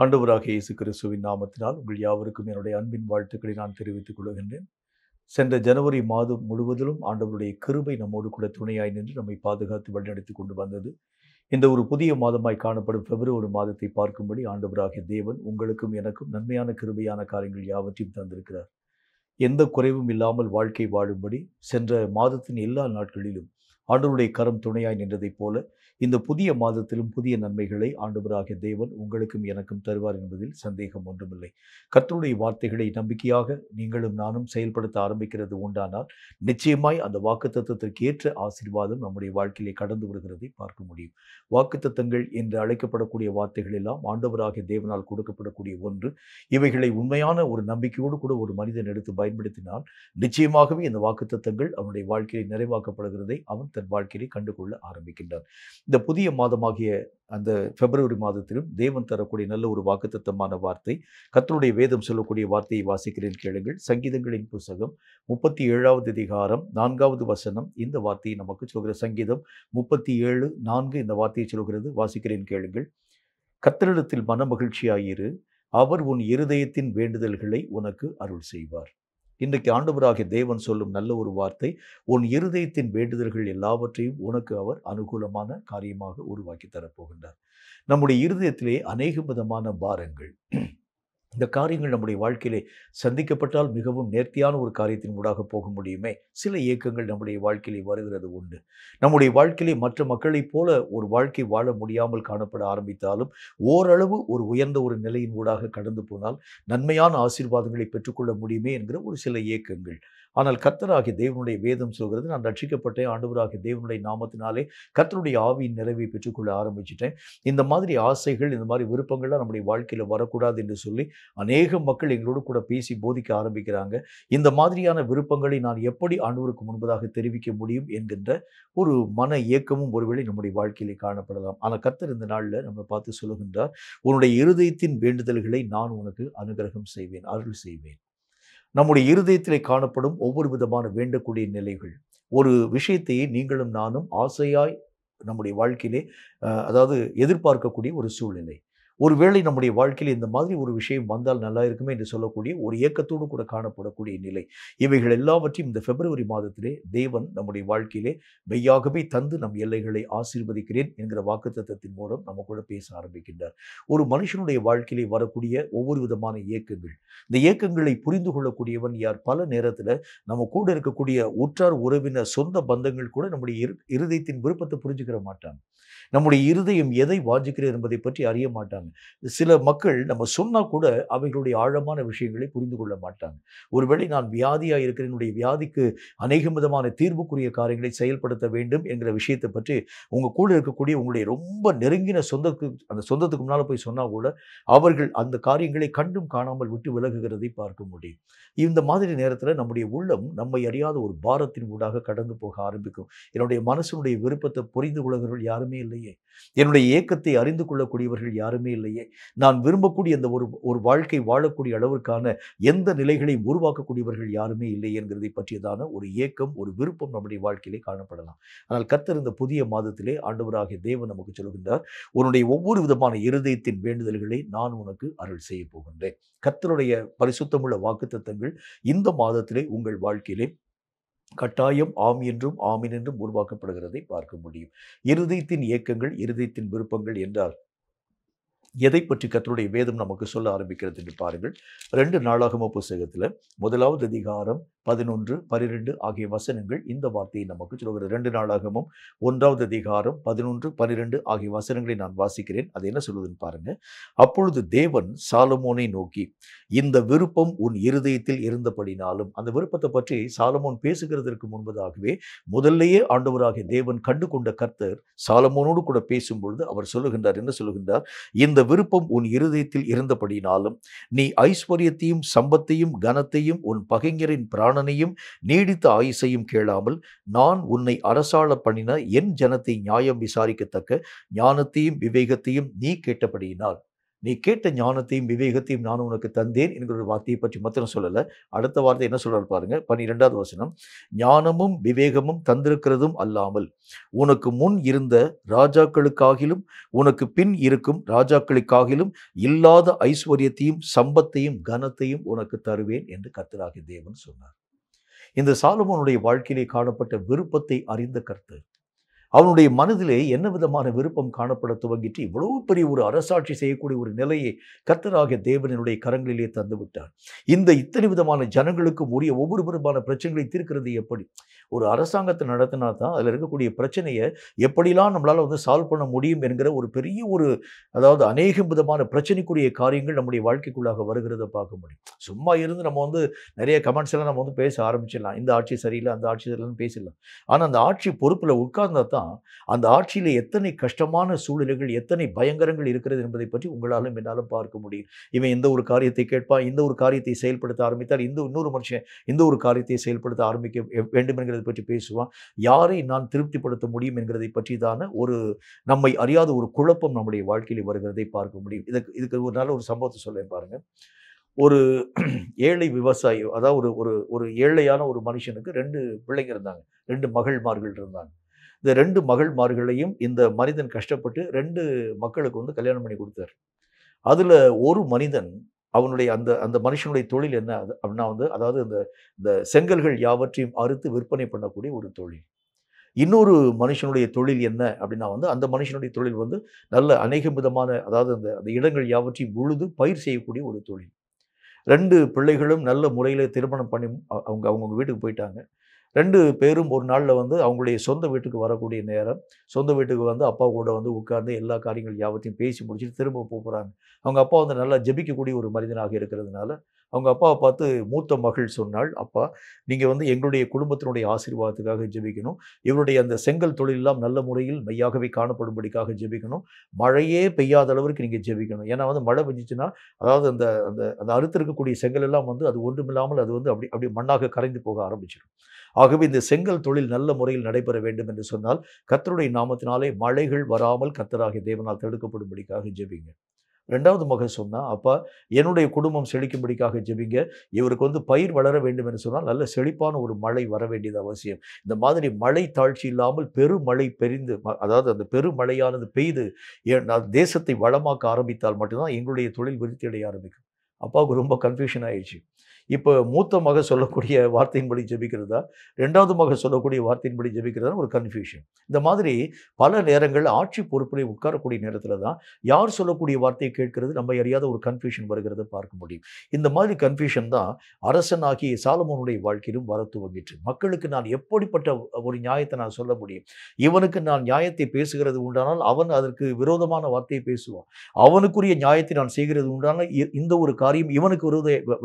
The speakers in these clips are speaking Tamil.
ஆண்டவராகிய இயேசு கிறிஸ்துவின் நாமத்தினால் உங்கள் யாவருக்கும் என்னுடைய அன்பின் வாழ்த்துக்களை நான் தெரிவித்துக் கொள்கின்றேன். சென்ற ஜனவரி மாதம் முழுவதிலும் ஆண்டவருடைய கிருபை நம்மோடு கூட துணையாய் நின்று நம்மை பாதுகாத்து வழிநடத்திக் கொண்டு வந்தது. இந்த ஒரு புதிய மாதமாய் காணப்படும் பிப்ரவரி மாதத்தை பார்க்கும்படி ஆண்டவராகிய தேவன் உங்களுக்கும் எனக்கும் நன்மையான கிருபையான காரியங்கள் யாவற்றையும் தந்திருக்கிறார். எந்த குறைவும் இல்லாமல் வாழ்க்கை வாழும்படி சென்ற மாதத்தின் எல்லா நாட்களிலும் ஆண்டவருடைய கரம் துணையாய் நின்றதைப் போல இந்த புதிய மாதத்திலும் புதிய நன்மைகளை ஆண்டவராகிய தேவன் உங்களுக்கும் எனக்கும் தருவார் என்பதில் சந்தேகம் ஒன்றுமில்லை. கர்த்தருடைய வார்த்தைகளை நம்பிக்கையாக நீங்களும் நானும் செயல்படுத்த ஆரம்பிக்கிறது உண்டானால் நிச்சயமாய் அந்த வாக்குத்தத்தத்திற்கு ஏற்ற ஆசீர்வாதம் நம்முடைய வாழ்க்கையிலே கடந்து வருகிறதை பார்க்க முடியும். வாக்குத்தத்தங்கள் என்று அழைக்கப்படக்கூடிய வார்த்தைகள் எல்லாம் ஆண்டவராகிய தேவனால் கொடுக்கப்படக்கூடிய ஒன்று. இவைகளை உண்மையான ஒரு நம்பிக்கையோடு கூட ஒரு மனிதன் எடுத்து பயன்படுத்தினால் நிச்சயமாகவே இந்த வாக்குத்தத்தங்கள் அவனுடைய வாழ்க்கையை நிறைவாக்கப்படுகிறதை அவன் தன் வாழ்க்கையை கண்டுகொள்ள ஆரம்பிக்கின்றான். இந்த புதிய மாதமாகிய அந்த பிப்ரவரி மாதத்திலும் தேவன் தரக்கூடிய நல்ல ஒரு வாக்குத்தத்தமான வார்த்தை, கர்த்தருடைய வேதம் சொல்லக்கூடிய வார்த்தையை வாசிக்கிறேன் கேளுங்கள். சங்கீதங்களின் புத்தகம் 37வது அதிகாரம் 4வது வசனம் இந்த வார்த்தையை நமக்கு சொல்கிற. சங்கீதம் 37:4 இந்த வார்த்தையை சொல்கிறது. வாசிக்கிறேன் கேளுங்கள். கர்த்தரிடத்தில் மனமகிழ்ச்சியாயிரு, அவர் உன் இருதயத்தின் வேண்டுதல்களை உனக்கு அருள் செய்வார். இன்றைக்கு ஆண்டவராகிய தேவன் சொல்லும் நல்ல ஒரு வார்த்தை, உன் இருதயத்தின் வேண்டுதல்கள் எல்லாவற்றையும் உனக்கு அவர் அனுகூலமான காரியமாக உருவாக்கி தரப்போகின்றார். நம்முடைய இருதயத்திலே அநேக விதமான பாரங்கள், இந்த காரியங்கள் நம்முடைய வாழ்க்கையிலே சந்திக்கப்பட்டால் மிகவும் நேர்த்தியான ஒரு காரியத்தின் ஊடாக போக முடியுமே. சில இயக்கங்கள் நம்முடைய வாழ்க்கையிலே வருகிறது உண்டு. நம்முடைய வாழ்க்கையிலே மற்ற மக்களைப் போல ஒரு வாழ்க்கை வாழ முடியாமல் காணப்பட ஆரம்பித்தாலும் ஓரளவு ஒரு உயர்ந்த ஒரு நிலையின் ஊடாக கடந்து போனால் நன்மையான ஆசீர்வாதங்களை பெற்றுக்கொள்ள முடியுமே என்கிற ஒரு சில இயக்கங்கள். ஆனால் கர்த்தராகிய தேவனுடைய வேதம் சொல்கிறது, நான் ரட்சிக்கப்பட்டேன், ஆண்டவராகிய தேவனுடைய நாமத்தினாலே கர்த்தருடைய ஆவியின் நிறைவை பெற்றுக்கொள்ள ஆரம்பிச்சிட்டேன். இந்த மாதிரி ஆசைகள், இந்த மாதிரி விருப்பங்கள்லாம் நம்முடைய வாழ்க்கையில் வரக்கூடாது என்று சொல்லி அநேக மக்கள் எங்களோடு கூட பேசி போதிக்க ஆரம்பிக்கிறாங்க. இந்த மாதிரியான விருப்பங்களை நான் எப்படி ஆண்டவருக்கு முன்பதாக தெரிவிக்க முடியும் என்கின்ற ஒரு மன இயக்கமும் ஒருவேளை நம்முடைய வாழ்க்கையிலே காணப்படலாம். ஆனால் கர்த்தர் இந்த நாளில் நம்ம பார்த்து சொல்லுகின்றார், உன்னுடைய இருதயத்தின் வேண்டுதல்களை நான் உனக்கு அனுகிரகம் செய்வேன், அருள் செய்வேன். நம்முடைய இருதயத்திலே காணப்படும் ஒவ்வொரு விதமான வேண்டக்கூடிய நிலைகள், ஒரு விஷயத்தை நீங்களும் நானும் ஆசையாய் நம்முடைய வாழ்க்கையிலே அதாவது எதிர்பார்க்கக்கூடிய ஒரு சூழ்நிலை. ஒருவேளை நம்முடைய வாழ்க்கையில் இந்த மாதிரி ஒரு விஷயம் வந்தால் நல்லா இருக்குமே என்று சொல்லக்கூடிய ஒரு ஏக்கத்தோடு கூட காணப்படக்கூடிய நிலை, இவைகள் எல்லாவற்றையும் இந்த பிப்ரவரி மாதத்திலே தேவன் நம்முடைய வாழ்க்கையிலே மெய்யாகவே தந்து நம் எல்லைகளை ஆசீர்வதிக்கிறேன் என்கிற வாக்குத்தத்தத்தின் மூலம் நம்ம கூட பேச ஆரம்பிக்கின்றார். ஒரு மனுஷனுடைய வாழ்க்கையிலே வரக்கூடிய ஒவ்வொரு விதமான இயக்கங்கள், இந்த இயக்கங்களை புரிந்து கொள்ளக்கூடியவன் யார்? பல நேரத்தில் நம்ம கூட இருக்கக்கூடிய உற்றார் உறவினர் சொந்த பந்தங்கள் கூட நம்முடைய இருதயத்தின் விருப்பத்தை புரிஞ்சுக்கிற மாட்டாங்க. நம்முடைய இருதயம் எதை வாஞ்சிக்கிறது என்பதை பற்றி அறிய மாட்டாங்க. சில மக்கள் நம்ம சொன்னால் கூட அவைகளுடைய ஆழமான விஷயங்களை புரிந்து கொள்ள மாட்டாங்க. ஒருவேளை நான் வியாதியாக இருக்கிற என்னுடைய வியாதிக்கு அநேக விதமான தீர்வுக்குரிய காரியங்களை செயல்படுத்த வேண்டும் என்கிற விஷயத்தை பற்றி உங்கள் கூட இருக்கக்கூடிய உங்களுடைய ரொம்ப நெருங்கின சொந்தத்துக்கு முன்னால் போய் சொன்னால் கூட அவர்கள் அந்த காரியங்களை கண்டும் காணாமல் விட்டு விலகுகிறதை பார்க்க முடியும். இந்த மாதிரி நேரத்தில் நம்முடைய உள்ளம் நம்மை அறியாத ஒரு பாரத்தின் ஊடாக கடந்து போக ஆரம்பிக்கும். என்னுடைய மனசனுடைய விருப்பத்தை புரிந்து கொள்கிறவர்கள் யாருமே இல்லையே, என்னுடைய ஏக்கத்தை அறிந்து கொள்ளக்கூடியவர்கள் யாருமே இல்லையே, நான் விரும்பக்கூடிய அந்த ஒரு வாழ்க்கை வாழக்கூடிய அளவிற்கான எந்த நிலைகளையும் உருவாக்கக்கூடியவர்கள் யாருமே இல்லை என்கிறதை பற்றியதான ஒரு ஏக்கம், ஒரு விருப்பம் நம்முடைய வாழ்க்கையிலே காணப்படலாம். ஆனால் கர்த்தர் இந்த புதிய மாதத்திலே ஆண்டவராகிய தேவன் நமக்கு சொல்கின்றார், உன்னுடைய ஒவ்வொரு விதமான இருதயத்தின் வேண்டுதல்களை நான் உனக்கு அருள் செய்ய போகின்றேன். கர்த்தருடைய பரிசுத்தமுள்ள வாக்குத்தத்தங்கள் இந்த மாதத்திலே உங்கள் வாழ்க்கையிலே கட்டாயம் ஆம் என்றும் ஆமீன் என்றும் உருவாக்கப்படுகிறதை பார்க்க முடியும். இருதயத்தின் இயக்கங்கள், இருதயத்தின் விருப்பங்கள் என்றால் எதை பற்றி கர்த்தருடைய வேதம் நமக்கு சொல்ல ஆரம்பிக்கிறது என்று பாருங்கள். 2 நாளாகம புத்தகத்தில் 1வது அதிகாரம் 11, 12 ஆகிய வசனங்கள் இந்த வார்த்தையை நமக்கு சொல்கிறது. 2 நாளாகமும் 1வது அதிகாரம் 11, 12 ஆகிய வசனங்களை நான் வாசிக்கிறேன். அது என்ன சொல்வதுன்னு பாருங்க. அப்பொழுது தேவன் சாலமோனை நோக்கி, இந்த விருப்பம் உன் இருதயத்தில் இருந்தபடினாலும், அந்த விருப்பத்தை பற்றி சாலமோன் பேசுகிறதற்கு முன்பதாகவே முதல்லையே ஆண்டவராகிய தேவன் கண்டு கொண்ட கர்த்தர் சாலமோனோடு கூட பேசும்பொழுது அவர் சொல்லுகின்றார், என்ன சொல்லுகின்றார்? இந்த விருப்பம் உன் இருதயத்தில் இருந்தபடினாலும் நீ ஐஸ்வர்யத்தையும் சம்பத்தையும் கனத்தையும் உன் பகைஞரின் பிராணனையும் நீடித்த ஆயுசையும் கேளாமல் நான் உன்னை அரசாள பண்ணின என் ஜனத்தை நியாயம் விசாரிக்கத்தக்க ஞானத்தையும் விவேகத்தையும் நீ கேட்டபடியினால். நீ கேட்ட ஞானத்தையும் விவேகத்தையும் நான் உனக்கு தந்தேன் என்கிற ஒரு வார்த்தையை பற்றி மாத்திரம் சொல்லலை. அடுத்த வார்த்தை என்ன சொல்றாரு பாருங்க, 12வது வசனம். ஞானமும் விவேகமும் தந்திருக்கிறதும் அல்லாமல் உனக்கு முன் இருந்த ராஜாக்களுக்காகிலும் உனக்கு பின் இருக்கும் ராஜாக்களுக்காகிலும் இல்லாத ஐஸ்வர்யத்தையும் சம்பத்தையும் கனத்தையும் உனக்கு தருவேன் என்று கர்த்தராகிய தேவன் சொன்னார். இந்த சாலமோனுடைய வாழ்க்கையிலே காணப்பட்ட விருப்பத்தை அறிந்த கர்த்தர், அவனுடைய மனதிலே என்ன விதமான விருப்பம் காணப்பட துவங்கிட்டு இவ்வளவு பெரிய ஒரு அரசாட்சி செய்யக்கூடிய ஒரு நிலையை கர்த்தராகிய தேவனுடைய கரங்களிலே தந்து விட்டார். இத்தனை விதமான ஜனங்களுக்கும் உரிய ஒவ்வொரு விதமான பிரச்சனைகளை தீர்க்கிறது எப்படி? ஒரு அரசாங்கத்தை நடத்தினா தான் அதில் இருக்கக்கூடிய பிரச்சனையை எப்படிலாம் நம்மளால் சால்வ் பண்ண முடியும் என்கிற ஒரு பெரிய அதாவது அநேக விதமான பிரச்சனைக்குரிய காரியங்கள் நம்முடைய வாழ்க்கைக்குள்ளாக வருகிறத பார்க்க முடியும். சும்மா இருந்து நம்ம நிறைய கமெண்ட்ஸ் எல்லாம் நம்ம பேச ஆரம்பிச்சிடலாம். இந்த ஆட்சி சரியில்லை, அந்த ஆட்சி சரியில்லைன்னு பேசிடலாம். ஆனால் அந்த ஆட்சி பொறுப்பில் உட்கார்ந்தா தான் அந்த ஆட்சியில் எத்தனை கஷ்டமான சூழ்நிலைகள், எத்தனை பயங்கரங்கள் இருக்கிறது என்பதை பற்றி உங்களாலும் என்னாலும் பார்க்க முடியும். இவன் இந்த ஒரு காரியத்தை கேட்பான், இந்த ஒரு காரியத்தை செயல்படுத்த ஆரம்பித்தால் இன்னொரு மனுஷன் இந்த ஒரு காரியத்தை செயல்படுத்த ஆரம்பிக்க வேண்டும் என்கிறதை பற்றி பேசுவான். யாரை நான் திருப்திப்படுத்த முடியும் என்கிறதை பற்றி தான நம்மை அறியாத ஒரு குழப்பம் நம்முடைய வாழ்க்கையில் வருகிறதை பார்க்க முடியும். இதுக்கு ஒரு நல்ல ஒரு சம்பவத்தை சொல்ல பாருங்க. ஒரு ஏழை விவசாயி, அதாவது ஒரு ஏழையான ஒரு மனுஷனுக்கு 2 பிள்ளைங்க இருந்தாங்க, 2 மகள்மார்கள் இருந்தாங்க. இந்த 2 மகள்மார்களையும் இந்த மனிதன் கஷ்டப்பட்டு 2 மக்களுக்கு கல்யாணம் பண்ணி கொடுத்தார். அதுல ஒரு மனிதன், அவனுடைய அந்த மனுஷனுடைய தொழில் என்ன அப்படின்னா அதாவது இந்த செங்கல்கள் யாவற்றையும் அறுத்து விற்பனை பண்ணக்கூடிய ஒரு தொழில். இன்னொரு மனுஷனுடைய தொழில் என்ன அப்படின்னா அந்த மனுஷனுடைய தொழில் நல்ல அநேக விதமான, அதாவது அந்த இடங்கள் யாவற்றையும் உழுது பயிர் செய்யக்கூடிய ஒரு தொழில். 2 பிள்ளைகளும் நல்ல முறையில் திருமணம் பண்ணி அவங்க வீட்டுக்கு போயிட்டாங்க. 2 பேரும் ஒரு நாளில் அவங்களுடைய சொந்த வீட்டுக்கு வரக்கூடிய நேரம், சொந்த வீட்டுக்கு அப்பா கூட உட்கார்ந்து எல்லா காரியங்கள் யாவற்றையும் பேசி முடிச்சுட்டு திரும்ப போகிறாங்க. அவங்க அப்பா நல்லா ஜெபிக்கக்கூடிய ஒரு மனிதனாக இருக்கிறதுனால அவங்க அப்பாவை பார்த்து மூத்த மகள் சொன்னாள், அப்பா நீங்கள் எங்களுடைய குடும்பத்தினுடைய ஆசீர்வாதத்துக்காக ஜெபிக்கணும். இவருடைய அந்த செங்கல் தொழிலெல்லாம் நல்ல முறையில் மெய்யாகவே காணப்படும்படிக்காக ஜெபிக்கணும். மழையே பெய்யாத அளவிற்கு நீங்கள் ஜெபிக்கணும். ஏன்னா மழை பெஞ்சிச்சுன்னா, அதாவது அந்த அந்த அறுத்திருக்கக்கூடிய செங்கல் எல்லாம் அது ஒன்றுமில்லாமல் அது அப்படி மண்ணாக கரைந்து போக ஆரம்பிச்சிடும். ஆகவே இந்த செங்கல் தொழில் நல்ல முறையில் நடைபெற வேண்டும் என்று சொன்னால் கர்த்தருடைய நாமத்தினாலே மழைகள் வராமல் கர்த்தராகிய தேவனால் தடுக்கப்படும்படிக்காக ஜெபிங்க. 2வது மகன் சொன்னா, அப்பா என்னுடைய குடும்பம் செழிக்கும்படிக்காக ஜெபிங்க. இவருக்கு பயிர் வளர வேண்டும் என்று சொன்னால் நல்ல செழிப்பான ஒரு மழை வர வேண்டியது அவசியம். இந்த மாதிரி மழை தாழ்ச்சி இல்லாமல் பெருமழை பெரிந்து, அதாவது அந்த பெருமழையானது பெய்து தேசத்தை வளமாக்க ஆரம்பித்தால் மட்டும்தான் எங்களுடைய தொழில் விருத்தி அடைய ஆரம்பிக்கும். அப்பாவுக்கு ரொம்ப கன்ஃபியூஷன் ஆயிடுச்சு. இப்போ மூத்த மகன் சொல்லக்கூடிய வார்த்தையின்படி ஜெபிக்கிறதா, 2வது மகன் சொல்லக்கூடிய வார்த்தையின்படி ஜெபிக்கிறதா ஒரு கன்ஃபியூஷன். இந்த மாதிரி பல நேரங்கள் ஆட்சி பொறுப்பிலே உட்காரக்கூடிய நேரத்தில் தான் யார் சொல்லக்கூடிய வார்த்தையை கேட்கிறது நம்ம அறியாத ஒரு கன்ஃபியூஷன் வருகிறத பார்க்க முடியும். இந்த மாதிரி கன்ஃபியூஷன் தான் அரசனாகிய சாலமோனுடைய வாழ்க்கையிலும் வர துவங்கிற்று. மக்களுக்கு நான் எப்படிப்பட்ட ஒரு நியாயத்தை நான் சொல்ல முடியும்? இவனுக்கு நான் நியாயத்தை பேசுகிறது உண்டானால் அவன் அதற்கு விரோதமான வார்த்தையை பேசுவான். அவனுக்குரிய நியாயத்தை நான் செய்கிறது உண்டானால் இந்த ஒரு காரியம் இவனுக்கு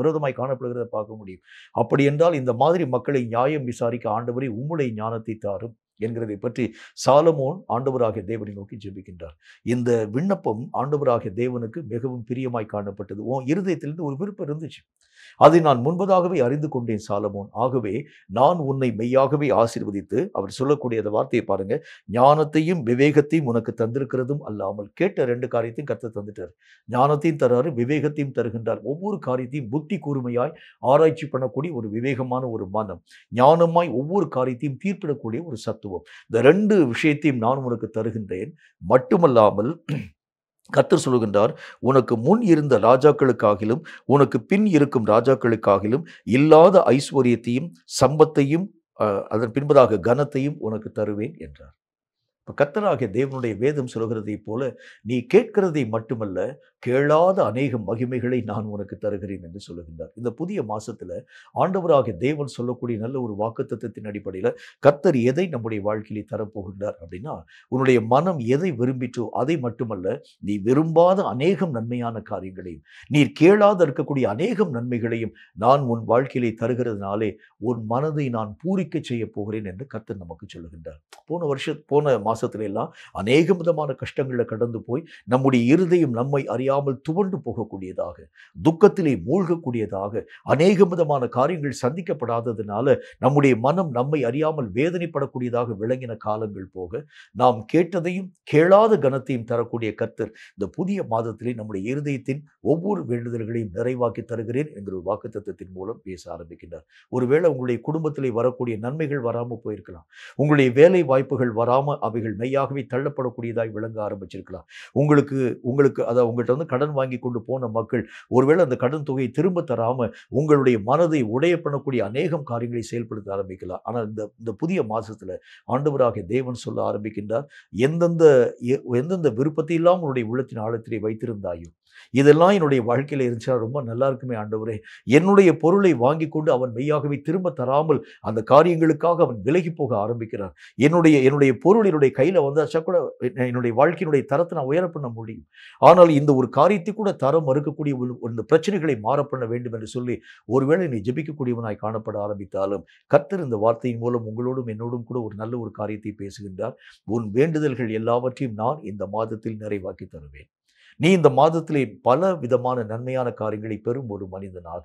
விரோதமாய் காணப்படுகிறத பார்க்க முடியும். அப்படி என்றால் இந்த மாதிரி மக்களை நியாயம் விசாரிக்க ஆண்டவரே உம்முடைய ஞானத்தை தாரும் என்கிறதை பற்றி சாலமோன் ஆண்டவராகிய தேவனை நோக்கி ஜெபிக்கின்றார். இந்த விண்ணப்பம் ஆண்டவராகிய தேவனுக்கு மிகவும் பிரியமாய் காணப்பட்டது. உன் இருதயத்திலிருந்து ஒரு விருப்பம் இருந்துச்சு, அதை நான் முன்பதாகவே அறிந்து கொண்டேன் சாலமோன். ஆகவே நான் உன்னை மெய்யாகவே ஆசீர்வதித்து, அவர் சொல்லக்கூடிய அந்த வார்த்தையை பாருங்க, ஞானத்தையும் விவேகத்தையும் உனக்கு தந்திருக்கிறதும் அல்லாமல். கேட்ட 2 காரியத்தையும் கர்த்தர் தந்துட்டார். ஞானத்தையும் தராரு, விவேகத்தையும் தருகின்றார். ஒவ்வொரு காரியத்தையும் புத்தி கூர்மையாய் ஆராய்ச்சி பண்ணக்கூடிய ஒரு விவேகமான ஒரு மனம், ஞானமாய் ஒவ்வொரு காரியத்தையும் தீர்ப்பிடக்கூடிய ஒரு சத்துவம், இந்த 2 விஷயத்தையும் நான் உனக்கு தருகின்றேன். மட்டுமல்லாமல் கர்த்தர் சொல்லுகின்றார், உனக்கு முன் இருந்த ராஜாக்களுக்காகிலும் உனக்கு பின் இருக்கும் ராஜாக்களுக்காகிலும் இல்லாத ஐஸ்வர்யத்தையும் சம்பத்தையும் அதன் பின்பதாக கனத்தையும் உனக்கு தருவேன் என்றார். கர்த்தராகிய தேவனுடைய வேதம் சொல்கிறதை போல நீ கேட்கிறதை மட்டுமல்ல, கேளாத அநேக மகிமைகளை நான் உனக்கு தருகிறேன் என்று சொல்லுகின்றார். இந்த புதிய மாசத்துல ஆண்டவராகிய தேவன் சொல்லக்கூடிய நல்ல ஒரு வாக்குத்தத்தத்தின் அடிப்படையில் கர்த்தர் எதை நம்முடைய வாழ்க்கையிலே தரப்போகின்றார் அப்படின்னா, உன்னுடைய மனம் எதை விரும்பிட்டோ அதை மட்டுமல்ல, நீ விரும்பாத அநேகம் நன்மையான காரியங்களையும் நீர் கேளாத இருக்கக்கூடிய அநேகம் நன்மைகளையும் நான் உன் வாழ்க்கையிலே தருகிறதுனாலே உன் மனதை நான் பூரிக்க செய்ய போகிறேன் என்று கர்த்தர் நமக்கு சொல்லுகின்றார். போன மாசத்துல எல்லாம் அநேக விதமான கஷ்டங்களை கடந்து போய் நம்முடைய இருதயம் நம்மை அறியாமல் துவண்டு போகக்கூடியதாக, துக்கத்திலே மூழ்கக்கூடியதாக, அநேக விதமான காரியங்கள் சந்திக்கப்படாததுனால நம்முடைய மனம் நம்மை அறியாமல் வேதனைப்படக்கூடியதாக விளங்கின காலங்கள் போக, நாம் கேட்டதையும் கேளாத கனத்தையும் தரக்கூடிய கர்த்தர் இந்த புதிய மாதத்திலே நம்முடைய இருதயத்தின் ஒவ்வொரு வேண்டுதல்களையும் நிறைவாக்கி தருகிறேன் என்கிற ஒரு வாக்குத்தத்தத்தின் மூலம் பேச ஆரம்பிக்கின்றார். ஒருவேளை உங்களுடைய குடும்பத்திலே வரக்கூடிய நன்மைகள் வராமல் போயிருக்கலாம். உங்களுடைய வேலை வாய்ப்புகள் வராமல் அவைகள் மெய்யாகவே தள்ளப்படக்கூடியதாய் விளங்க ஆரம்பிச்சிருக்கலாம். உங்களுக்கு உங்களுக்கு அதை உங்கள்கிட்ட வந்து கடன் வாங்கி கொண்டு போன மக்கள் ஒருவேளை அந்த கடன் தொகையை திரும்ப தராமல் உங்களுடைய மனதை உடைய பண்ணக்கூடிய அநேகம் காரியங்களை செயல்படுத்த ஆரம்பிக்கலாம். ஆனால் இந்த புதிய மாதத்தில் ஆண்டவராகிய தேவன் சொல்ல ஆரம்பிக்கின்றார், எந்தெந்த விருப்பத்தை எல்லாம் உன்னுடைய உள்ளத்தின் ஆழத்திலே வைத்திருந்தாயோ, இதெல்லாம் என்னுடைய வாழ்க்கையில் இருந்துச்சா ரொம்ப நல்லா இருக்குமே ஆண்டவரே, என்னுடைய பொருளை வாங்கி கொண்டு அவன் மெய்யாகவே திரும்ப தராமல் அந்த காரியங்களுக்காக அவன் விலகி போக ஆரம்பிக்கிறான். என்னுடைய பொருள் என்னுடைய கையில் வந்தாச்சா கூட என்னுடைய வாழ்க்கையினுடைய தரத்தை நான் உயர பண்ண முடியும். ஆனால் இந்த ஒரு காரியத்தை கூட தரம் மறுக்கக்கூடிய இந்த பிரச்சனைகளை மாற பண்ண வேண்டும் என்று சொல்லி ஒருவேளை நீ ஜெபிக்கக்கூடியவனாய் காணப்பட ஆரம்பித்தாலும் கர்த்தர் இந்த வார்த்தையின் மூலம் உங்களோடும் என்னோடும் கூட ஒரு நல்ல ஒரு காரியத்தை பேசுகின்றார். உன் வேண்டுதல்கள் எல்லாவற்றையும் நான் இந்த மாதத்தில் நிறைவாக்கி தருவேன். நீ இந்த மாதத்திலே பல விதமான நன்மையான காரியங்களை பெறும் ஒரு மனிதனாக,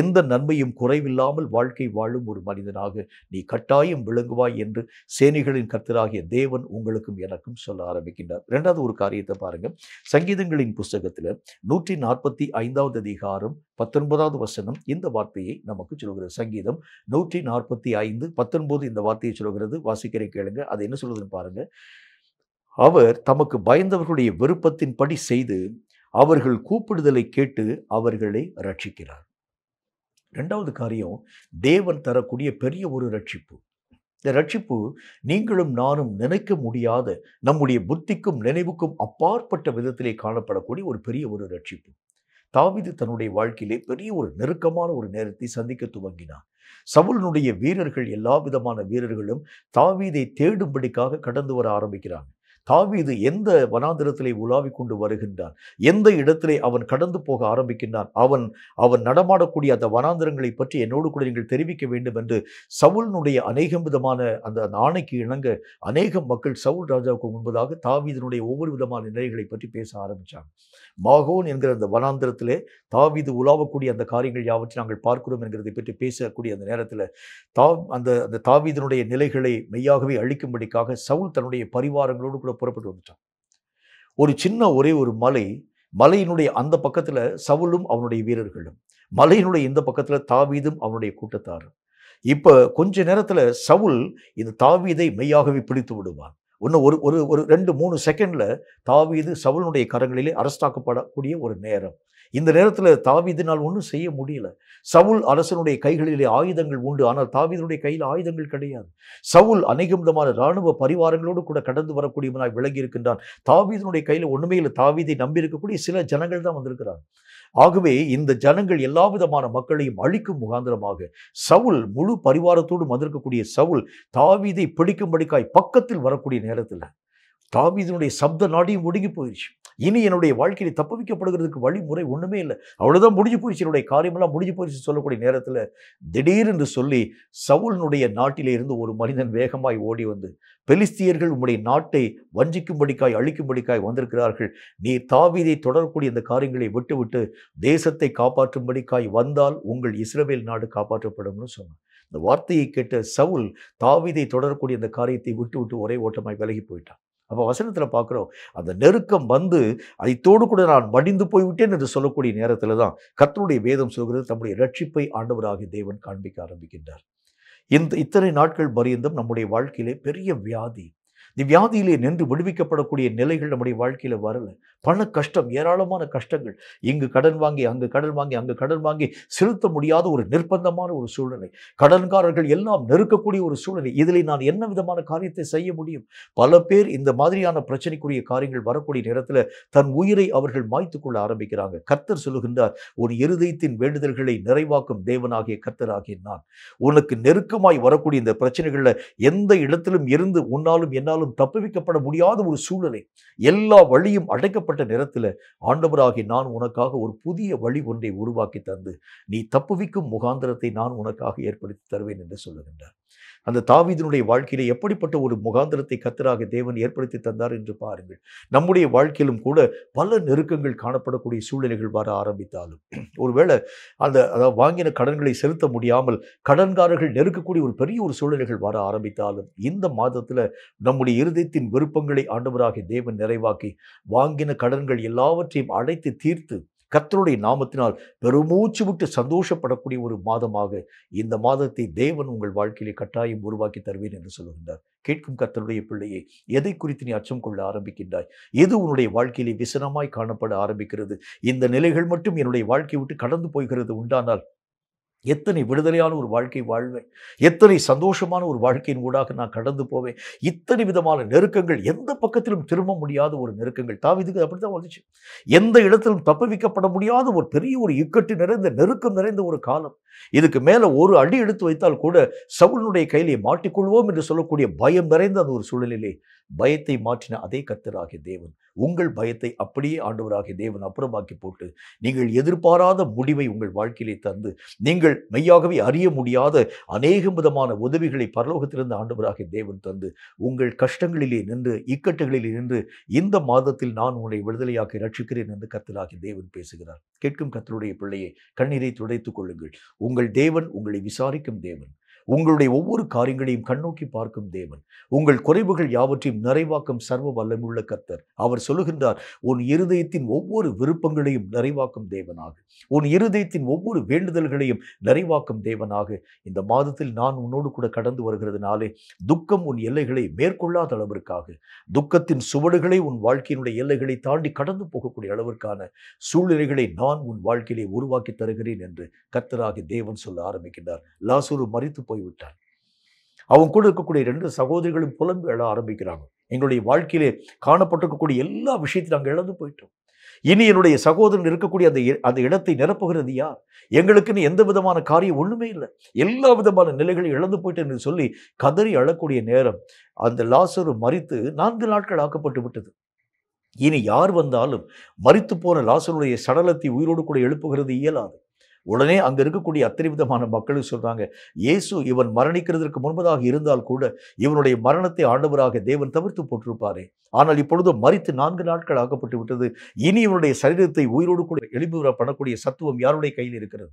எந்த நன்மையும் குறைவில்லாமல் வாழ்க்கை வாழும் ஒரு மனிதனாக நீ கட்டாயம் விளங்குவாய் என்று சேனைகளின் கர்த்தராகிய தேவன் உங்களுக்கும் எனக்கும் சொல்ல ஆரம்பிக்கின்றார். இரண்டாவது ஒரு காரியத்தை பாருங்க. சங்கீதங்களின் புஸ்தகத்தில் 145வது அதிகாரம் 19வது வசனம் இந்த வார்த்தையை நமக்கு சொல்கிறது. சங்கீதம் 145:19 இந்த வார்த்தையை சொல்கிறது. வாசிக்கிறேன், கேளுங்க. அது என்ன சொல்றதுன்னு பாருங்க. அவர் தமக்கு பயந்தவர்களுடைய விருப்பத்தின்படி செய்து அவர்கள் கூப்பிடுதலை கேட்டு அவர்களை ரட்சிக்கிறார். இரண்டாவது காரியம், தேவன் தரக்கூடிய பெரிய ஒரு ரட்சிப்பு. இந்த ரட்சிப்பு நீங்களும் நானும் நினைக்க முடியாத, நம்முடைய புத்திக்கும் நினைவுக்கும் அப்பாற்பட்ட விதத்திலே காணப்படக்கூடிய ஒரு பெரிய ஒரு ரட்சிப்பு. தாவீது தன்னுடைய வாழ்க்கையிலே பெரிய ஒரு நெருக்கமான ஒரு நேரத்தை சந்திக்க துவங்கினார். சவுலினுடைய வீரர்கள், எல்லா விதமான வீரர்களும் தாவீதை தேடும்படிக்காக கடந்து வர ஆரம்பிக்கிறாங்க. தாவீது எந்த வனாந்திரத்திலே உலாவிக் கொண்டு வருகின்றான், எந்த இடத்திலே அவன் கடந்து போக ஆரம்பிக்கின்றான், அவன் நடமாடக்கூடிய அந்த வனாந்திரங்களை பற்றி என்னோடு கூட நீங்கள் தெரிவிக்க வேண்டும் என்று சவுலினுடைய அநேகம் விதமான அந்த ஆணைக்கு இணங்க அநேகம் மக்கள் சவுல் ராஜாவுக்கு முன்பதாக தாவீதினுடைய ஒவ்வொரு விதமான நிலைகளை பற்றி பேச ஆரம்பித்தாங்க. மாகோன் என்கிற அந்த வனாந்திரத்திலே தாவீது உலாவக்கூடிய அந்த காரியங்கள் யாவற்றை நாங்கள் பார்க்கிறோம் என்கிறதை பற்றி பேசக்கூடிய அந்த நேரத்தில் அந்த தாவீதினுடைய நிலைகளை மெய்யாகவே அழிக்கும்படிக்காக சவுல் தன்னுடைய பரிவாரங்களோடு கூட புறப்பட்டு வந்துட்டான். ஒரு சின்ன ஒரே ஒரு மலையினுடைய அந்த பக்கத்துல சவுலும் அவனுடைய வீரர்களும், மலையினுடைய இந்த பக்கத்துல தாவீதும் அவனுடைய கூட்டத்தாரும். இப்ப கொஞ்ச நேரத்துல சவுல் இந்த தாவீதை மெய்யாகவே பிடித்து விடுவான். இன்னும் ஒரு 2-3 செகண்ட்ல தாவீது சவுலுடைய கரங்களிலே அரஸ்டாக்கப்படக்கூடிய ஒரு நேரம். இந்த நேரத்தில் தாவீதினால் ஒன்றும் செய்ய முடியல. சவுல் அரசனுடைய கைகளிலே ஆயுதங்கள் உண்டு, ஆனால் தாவீதுடைய கையில் ஆயுதங்கள் கிடையாது. சவுல் அநேக விதமான இராணுவ பரிவாரங்களோடு கூட கடந்து வரக்கூடியவனாய் விளங்கி இருக்கின்றான். தாவீதினுடைய கையில் ஒண்ணுமே இல்லை. தாவீதை நம்பி இருக்கக்கூடிய சில ஜனங்கள் தான் வந்திருக்கிறார். ஆகவே இந்த ஜனங்கள் எல்லா விதமான மக்களையும் அழிக்கும் முகாந்திரமாக சவுல் முழு பரிவாரத்தோடு வந்திருக்கக்கூடிய சவுல் தாவீதை பிடிக்கும்படிக்காய் பக்கத்தில் வரக்கூடிய நேரத்தில் தாவீதினுடைய சப்த நாடியும் ஒடுங்கி போயிடுச்சு. இனி என்னுடைய வாழ்க்கையில் தப்புவிக்கப்படுகிறதுக்கு வழிமுறை ஒன்றுமே இல்லை, அவ்வளோதான், முடிஞ்சு போயிடுச்சு, என்னுடைய காரியமெல்லாம் முடிஞ்சு போயிடுச்சு சொல்லக்கூடிய நேரத்தில் திடீரென்று சொல்லி சவுலினுடைய நாட்டிலே இருந்து ஒரு மனிதன் வேகமாய் ஓடி வந்து, பெலிஸ்தியர்கள் உம்முடைய நாட்டை வஞ்சிக்கும்படிக்காய் அழிக்கும்படிக்காய் வந்திருக்கிறார்கள், நீ தாவீதை தொடரக்கூடிய இந்த காரியங்களை விட்டுவிட்டு தேசத்தை காப்பாற்றும்படிக்காய் வந்தால் உங்கள் இஸ்ரவேல் நாடு காப்பாற்றப்படும்னு சொன்னான். இந்த வார்த்தையை கேட்ட சவுல் தாவீதை தொடரக்கூடிய இந்த காரியத்தை விட்டு ஒரே ஓட்டமாய் விலகி போயிட்டான். அப்போ வசனத்தில் பார்க்குறோம், அந்த நெருக்கம் வந்து அதைத்தோடு கூட நான் மடிந்து போய்விட்டேன் என்று சொல்லக்கூடிய நேரத்தில் தான் கர்த்தருடைய வேதம் சொல்கிறது, தம்முடைய ரட்சிப்பை ஆண்டவராகிய தேவன் காண்பிக்க ஆரம்பிக்கின்றார். இத்தனை நாட்கள் பரியந்தம் நம்முடைய வாழ்க்கையிலே பெரிய வியாதி, இந்த வியாதியிலே நின்று விடுவிக்கப்படக்கூடிய நிலைகள் நம்முடைய வாழ்க்கையில் வரல. பண கஷ்டம், ஏராளமான கஷ்டங்கள், இங்கு கடன் வாங்கி அங்கு கடன் வாங்கி அங்கு கடன் வாங்கி செலுத்த முடியாத ஒரு நிர்பந்தமான ஒரு சூழ்நிலை, கடன்காரர்கள் எல்லாம் நெருக்கக்கூடிய ஒரு சூழ்நிலை. இதில் நான் என்ன விதமான காரியத்தை செய்ய முடியும்? பல பேர் இந்த மாதிரியான பிரச்சனைக்குரிய காரியங்கள் வரக்கூடிய நேரத்தில் தன் உயிரை அவர்கள் மாய்த்து கொள்ள ஆரம்பிக்கிறாங்க. கர்த்தர் சொல்லுகின்றார், உன் இருதயத்தின் வேண்டுதல்களை நிறைவாக்கும் தேவனாகிய கர்த்தராகிய நான் உனக்கு நெருக்கமாய் வரக்கூடிய இந்த பிரச்சனைகளில் எந்த இடத்திலும் இருந்து உன்னாலும் என்னாலும் தப்புவிக்கப்பட முடியாத ஒரு சூழ்நிலை, எல்லா வழியும் அடைக்கப்பட்ட நேரத்தில் ஆண்டவராகி நான் உனக்காக ஒரு புதிய வழி ஒன்றை உருவாக்கி தந்து நீ தப்புவிக்கும் முகாந்திரத்தை நான் உனக்காக ஏற்படுத்தி தருவேன் என்று சொல்லுகின்றார். அந்த தாவீதினுடைய வாழ்க்கையிலே எப்படிப்பட்ட ஒரு முகாந்திரத்தை கர்த்தராகிய தேவன் ஏற்படுத்தி தந்தார் என்று பாருங்கள். நம்முடைய வாழ்க்கையிலும் கூட பல நெருக்கங்கள் காணப்படக்கூடிய சூழ்நிலைகள் வர ஆரம்பித்தாலும், ஒருவேளை அதாவது வாங்கின கடன்களை செலுத்த முடியாமல் கடன்காரர்கள் நெருக்கக்கூடிய ஒரு பெரிய ஒரு சூழ்நிலைகள் வர ஆரம்பித்தாலும், இந்த மாதத்துல நம்முடைய இருதயத்தின் விருப்பங்களை ஆண்டவராகிய தேவன் நிறைவாக்கி வாங்கின கடன்கள் எல்லாவற்றையும் அடைத்து தீர்த்து கர்த்தருடைய நாமத்தினால் பெருமூச்சு விட்டு சந்தோஷப்படக்கூடிய ஒரு மாதமாக இந்த மாதத்தை தேவன் உங்கள் வாழ்க்கையிலே கட்டாயம் உருவாக்கி தருவேன் என்று சொல்லுகின்றார். கேட்கும் கர்த்தருடைய பிள்ளையை, எதை குறித்து நீ அச்சம் கொள்ள ஆரம்பிக்கின்றாய்? எது உன்னுடைய வாழ்க்கையிலே விசனமாய் காணப்பட ஆரம்பிக்கிறது? இந்த நிலைகள் மட்டும் என்னுடைய வாழ்க்கையை விட்டு கடந்து போகிறது உண்டானால் எத்தனை விடுதலையான ஒரு வாழ்க்கை வாழ்வேன், எத்தனை சந்தோஷமான ஒரு வாழ்க்கையின் ஊடாக நான் கடந்து போவேன். இத்தனை விதமான நெருக்கங்கள், எந்த பக்கத்திலும் திரும்ப முடியாத ஒரு நெருக்கங்கள். தாவீதுக்கு அப்படித்தான் வந்துச்சு. எந்த இடத்திலும் தப்புவிக்கப்பட முடியாத ஒரு பெரிய ஒரு இக்கட்டு நிறைந்த நெருக்கம் நிறைந்த ஒரு காலம். இதுக்கு மேல ஒரு அடி எடுத்து வைத்தால் கூட சவுலினுடைய கையிலே மாட்டிக்கொள்வோம் என்று சொல்லக்கூடிய பயம் நிறைந்த அந்த ஒரு சூழலிலே பயத்தை மாற்றின அதே கர்த்தராகிய தேவன் உங்கள் பயத்தை அப்படியே ஆண்டவராகிய தேவன் அப்புறமாக்கி போட்டு நீங்கள் எதிர்பாராத முடிவை உங்கள் வாழ்க்கையிலே தந்து நீங்கள் மெய்யாகவே அறிய முடியாத அநேக விதமான உதவிகளை பரலோகத்திலிருந்து ஆண்டவராகிய தேவன் தந்து உங்கள் கஷ்டங்களிலே நின்று இக்கட்டுகளிலே நின்று இந்த மாதத்தில் நான் உன்னை விடுதலையாக்கி ரட்சிக்கிறேன் என்று கர்த்தராகிய தேவன் பேசுகிறார். கேட்கும் கர்த்தருடைய பிள்ளையை, கண்ணீரை துடைத்துக் கொள்ளுங்கள். உங்கள் தேவன் உங்களை விசாரிக்கும் தேவன், உங்களுடைய ஒவ்வொரு காரியங்களையும் கண்ணோக்கி பார்க்கும் தேவன், உங்கள் குறைவுகள் யாவற்றையும் நிறைவாக்கும் சர்வ வல்லமையுள்ள கர்த்தர். அவர் சொல்லுகின்றார், உன் இருதயத்தின் ஒவ்வொரு விருப்பங்களையும் நிறைவாக்கும் தேவனாக, உன் இருதயத்தின் ஒவ்வொரு வேண்டுதல்களையும் நிறைவாக்கும் தேவனாக இந்த மாதத்தில் நான் உன்னோடு கூட கடந்து வருகிறதுனாலே துக்கம் உன் எல்லைகளை மேற்கொள்ளாத அளவிற்காக, துக்கத்தின் சுவடுகளை உன் வாழ்க்கையினுடைய எல்லைகளை தாண்டி கடந்து போகக்கூடிய அளவிற்கான சூழ்நிலைகளை நான் உன் வாழ்க்கையிலே உருவாக்கி தருகிறேன் என்று கர்த்தராகிய தேவன் சொல்ல ஆரம்பிக்கின்றார். லாசரு மரித்து போய்விட்டான். அவங்க கூட இருக்கக்கூடிய 2 சகோதரிகளும் புலம்பி எழ ஆரம்பிக்கிறாங்க. எங்களுடைய வாழ்க்கையிலே காணப்பட்டிருக்கக்கூடிய எல்லா விஷயத்தையும் நாங்கள் இழந்து போயிட்டோம். இனி என்னுடைய சகோதரன் இருக்கக்கூடிய அந்த இடத்தை நிரப்புகிறது யார்? எங்களுக்குன்னு எந்த விதமான காரியம் ஒண்ணுமே இல்லை. எல்லா விதமான நிலைகளையும் இழந்து போயிட்டேன் என்று சொல்லி கதறி அழக்கூடிய நேரம் அந்த லாசரு மரித்து 4 நாட்கள் ஆக்கப்பட்டு விட்டது. இனி யார் வந்தாலும் மரித்து போன லாசருடைய சடலத்தை உயிரோடு கூட எழுப்புகிறது இயலாது. உடனே அங்க இருக்கக்கூடிய அத்தனை விதமான மக்களும் சொல்றாங்க, இயேசு இவன் மரணிக்கிறதற்கு முன்பதாக இருந்தால் கூட இவனுடைய மரணத்தை ஆண்டவராக தேவன் தவிர்த்து போட்டிருப்பாரே. ஆனால் இப்பொழுது மரித்து 4 நாட்கள் ஆக்கப்பட்டு விட்டது. இனி இவனுடைய சரீரத்தை உயிரோடு கூட எழுப்பி பண்ணக்கூடிய சத்துவம் யாருடைய கையில் இருக்கிறது?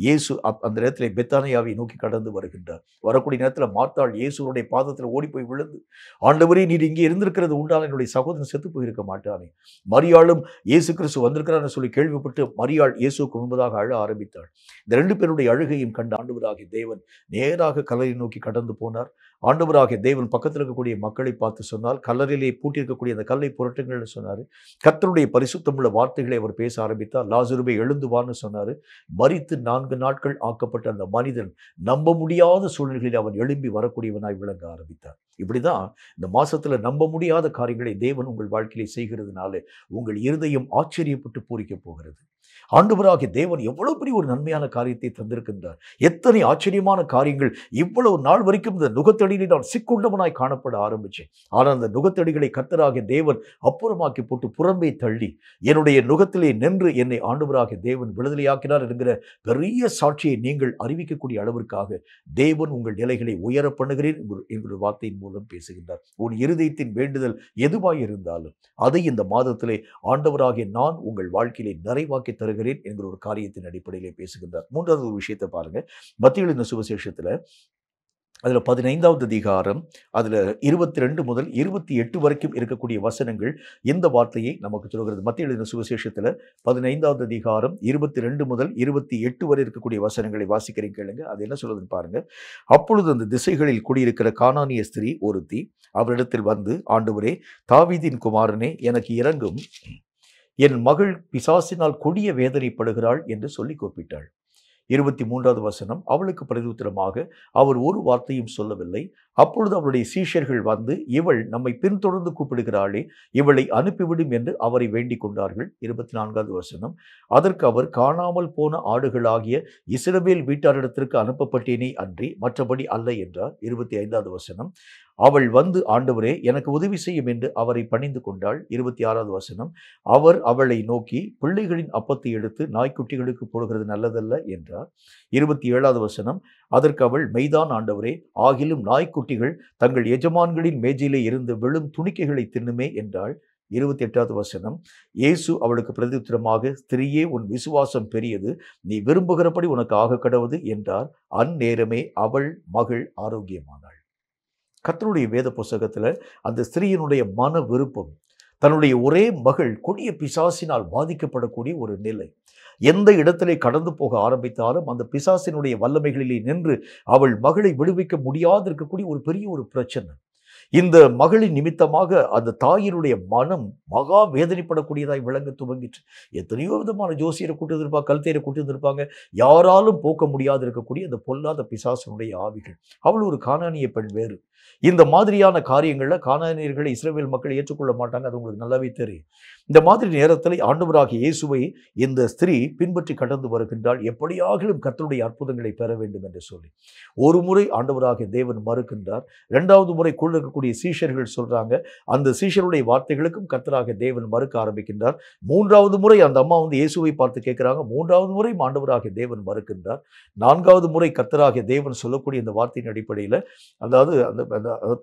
இயேசு அந்த நேரத்தில் பெத்தானியாவை நோக்கி கடந்து வருகின்றார். வரக்கூடிய நேரத்தில் மார்த்தாள் இயேசுடைய பாதத்தில் ஓடி போய் விழுந்து, ஆண்டவரே நீர் இங்கே இருந்திருக்கிறது உண்டான என்னுடைய சகோதரன் செத்து போயிருக்க மாட்டானே. மரியாளும் இயேசு கிறிஸ்து வந்திருக்கிறான்னு சொல்லி கேள்விப்பட்டு மரியாள் இயேசுக்கு முன்பதாக அழ ஆரம்பித்தாள். இந்த 2 பேருடைய அழுகையும் கண்ட ஆண்டவராகிய தேவன் நேராக கல்லறை நோக்கி கடந்து போனார். ஆண்டவராகிய தேவன் பக்கத்தில் இருக்கக்கூடிய மக்களை பார்த்து சொன்னால், கல்லறையிலே பூட்டியிருக்கக்கூடிய அந்த கல்லை புரட்டுங்கள்னு சொன்னார். கர்த்தருடைய பரிசுத்தமுள்ள வார்த்தைகளை அவர் பேச ஆரம்பித்தார். லாசருவை எழுந்து வான்னு சொன்னார். மரித்து 4 நாட்கள் ஆக்கப்பட்ட அந்த மனிதன் நம்ப முடியாத சூழ்நிலைகளில் அவன் எழும்பி வரக்கூடியவனாய் விளங்க ஆரம்பித்தார். இப்படிதான் இந்த மாசத்துல நம்ப முடியாத காரியங்களை தேவன் உங்கள் வாழ்க்கையிலே செய்கிறதுனால உங்கள் இருதயம் ஆச்சரியப்பட்டு பூரிக்க போகிறது. ஆண்டவராகிய தேவன் எவ்வளவு பெரிய ஒரு நன்மையான காரியத்தை தந்திருக்கின்றார். எத்தனை ஆச்சரியமான காரியங்கள். இவ்வளவு நாள் வரைக்கும் இந்த நுகத்தடியிலே நான் சிக்குண்டவனாய் காணப்பட ஆரம்பிச்சேன். ஆனால் அந்த நுகத்தடிகளை கர்த்தராகிய தேவன் அப்புறமாக்கி போட்டு புறம்பே தள்ளி என்னுடைய நுகத்திலே நின்று என்னை ஆண்டவராகிய தேவன் விடுதலையாக்கினார் என்கிற பெரிய சாட்சியை நீங்கள் அறிவிக்கக்கூடிய அளவிற்காக தேவன் உங்கள் நிலைகளை உயர பண்ணுகிறேன் என்கிற வார்த்தையின் மூலம் பேசுகின்றார். உன் இருதயத்தின் வேண்டுதல் எதுவாய் இருந்தாலும் அதை இந்த மாதத்திலே ஆண்டவராகிய நான் உங்கள் வாழ்க்கையிலே நிறைவாக்கி தருகிறேன் என்கிற ஒரு காரியத்தின் அடிப்படையிலே பேசுகின்றார். 3வது ஒரு விஷயத்தை பாருங்க. மத்தேயு எழுதின சுவிசேஷத்துல அதுல 15வது அதிகாரம் அதுல 22 முதல் 28 வரைக்கும் இருக்கக்கூடிய வசனங்கள் இந்த வார்த்தையை நமக்கு சொல்கிறது. மத்தேயு எழுதின சுவிசேஷத்துல 15வது அதிகாரம் 22 முதல் 28 வரை இருக்கக்கூடிய வசனங்களை வாசிக்கிறேன் கேளுங்க. அது என்ன சொல்றதுன்னு பாருங்க. அப்பொழுது அந்த திசைகளில் குடியிருக்கிற கானானிய ஸ்திரீ ஒருத்தி அவரிடத்தில் வந்து, ஆண்டவரே, தாவீதின் குமாரனே, எனக்கு இரங்கும், என் மகள் பிசாசினால் கொடிய வேதனைப்படுகிறாள் என்று சொல்லி கூப்பிட்டாள். 23வது வசனம், அவளுக்கு பிரதியுத்தரமாக அவர் ஒரு வார்த்தையும் சொல்லவில்லை. அப்பொழுது அவருடைய சீஷர்கள் வந்து, இவள் நம்மை பின்தொடர்ந்து கூப்பிடுகிறாளே, இவளை அனுப்பிவிடும் என்று அவரை வேண்டிக் கொண்டார்கள். 24வது வசனம். அதற்கு அவர், காணாமல் போன ஆடுகளாகிய இஸ்ரவேல் வீட்டாரிடத்திற்கு அனுப்பப்பட்டேனே அன்றி மற்றபடி அல்ல என்றார். 25வது வசனம். அவள் வந்து, ஆண்டவரே, எனக்கு உதவி செய்யும் என்று அவரை பணிந்து கொண்டாள். 26வது வசனம். அவர் அவளை நோக்கி, பிள்ளைகளின் அப்பத்தை எடுத்து நாய்க்குட்டிகளுக்கு போடுகிறது நல்லதல்ல என்றார். 27வது வசனம். அதற்கு அவள், மெய்தான் ஆண்டவரே, ஆகிலும் நாய்க்குட்டிகள் தங்கள் எஜமான்களின் மேஜையிலே இருந்து விழும் துணிக்கைகளை தின்னுமே என்றாள். 28வது வசனம். இயேசு அவளுக்கு பிரதியுத்தரமாக, ஸ்திரீயே, உன் விசுவாசம் பெரியது, நீ விரும்புகிறபடி உனக்கு ஆக கடவது என்றார். அந்நேரமே அவள் மகள் ஆரோக்கியமானாள். கர்த்தருடைய வேத புஸ்தகத்துல அந்த ஸ்திரீயினுடைய மன விருப்பம், தன்னுடைய ஒரே மகள் கொடிய பிசாசினால் பாதிக்கப்படக்கூடிய ஒரு நிலை, எந்த இடத்திலே கடந்து போக ஆரம்பித்தாலும் அந்த பிசாசினுடைய வல்லமைகளிலே நின்று அவள் மகளை விடுவிக்க முடியாது இருக்கக்கூடிய ஒரு பெரிய ஒரு பிரச்சனை. இந்த மகளின் நிமித்தமாக அந்த தாயினுடைய மனம் மகா வேதனைப்படக்கூடியதாய் விளங்க துவங்கிற்று. எத்தனையோ விதமான ஜோசியரை கூட்டி வந்திருப்பாங்க, கல்தேரை கூட்டி வந்திருப்பாங்க, யாராலும் போக்க முடியாது இருக்கக்கூடிய அந்த பொல்லாத பிசாசினுடைய ஆவிகள். அவள் ஒரு கானானிய பெண் வேறு. இந்த மாதிரியான காரியங்களில் கானானியர்களை இஸ்ரவேல் மக்கள் ஏற்றுக்கொள்ள மாட்டாங்க, அது உங்களுக்கு நல்லாவே தெரியும். இந்த மாதிரி நேரத்தில் ஆண்டவராகிய இயேசுவை இந்த ஸ்திரீ பின்பற்றி கடந்து வருகின்றாள், எப்படியாகிலும் கர்த்தருடைய அற்புதங்களை பெற வேண்டும் என்று சொல்லி. ஒரு முறை ஆண்டவராகிய தேவன் மறுக்கின்றார். 2வது முறை கூட இருக்கக்கூடிய சீஷர்கள் சொல்றாங்க, அந்த சீஷருடைய வார்த்தைகளுக்கும் கர்த்தராகிய தேவன் மறுக்க ஆரம்பிக்கின்றார். 3வது முறை அந்த அம்மா வந்து இயேசுவை பார்த்து கேட்கிறாங்க. 3வது முறை ஆண்டவராகிய தேவன் மறுக்கின்றார். 4வது முறை கர்த்தராகிய தேவன் சொல்லக்கூடிய இந்த வார்த்தையின் அடிப்படையில், அதாவது அந்த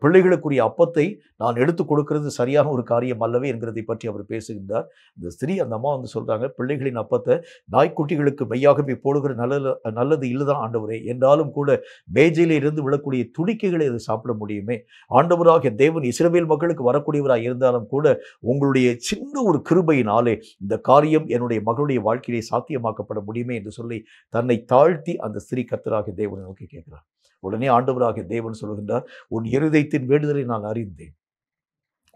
பிள்ளைகளுக்குரிய அப்பத்தை நான் எடுத்துக் கொடுக்கிறது சரியான ஒரு காரியம் அல்லவே என்கிறதை பற்றி அவர் பேசுகின்றார். இந்த ஸ்திரீ, அந்த அம்மா வந்து சொல்றாங்க, பிள்ளைகளின் அப்பத்தை நாய்க்குட்டிகளுக்கு மெய்யாகவே போடுகிற நல்லது இல்லைதான் ஆண்டவரே, என்றாலும் கூட மேஜையில இருந்து விழக்கூடிய துணிக்கைகளை அதை சாப்பிட முடியுமே. ஆண்டவராகிய தேவன் இஸ்ரவேல் மக்களுக்கு வரக்கூடியவராக இருந்தாலும் கூட உங்களுடைய சின்ன ஒரு கிருபையினாலே இந்த காரியம் என்னுடைய மகளுடைய வாழ்க்கையிலே சாத்தியமாக்கப்பட முடியுமே என்று சொல்லி தன்னை தாழ்த்தி அந்த ஸ்திரீ கர்த்தராகிய தேவனை நோக்கி கேட்கிறார். உடனே ஆண்டவராகிய தேவன் சொல்கின்றார், உன் இருதயத்தின் வேண்டுதலை நான் அறிந்தேன்.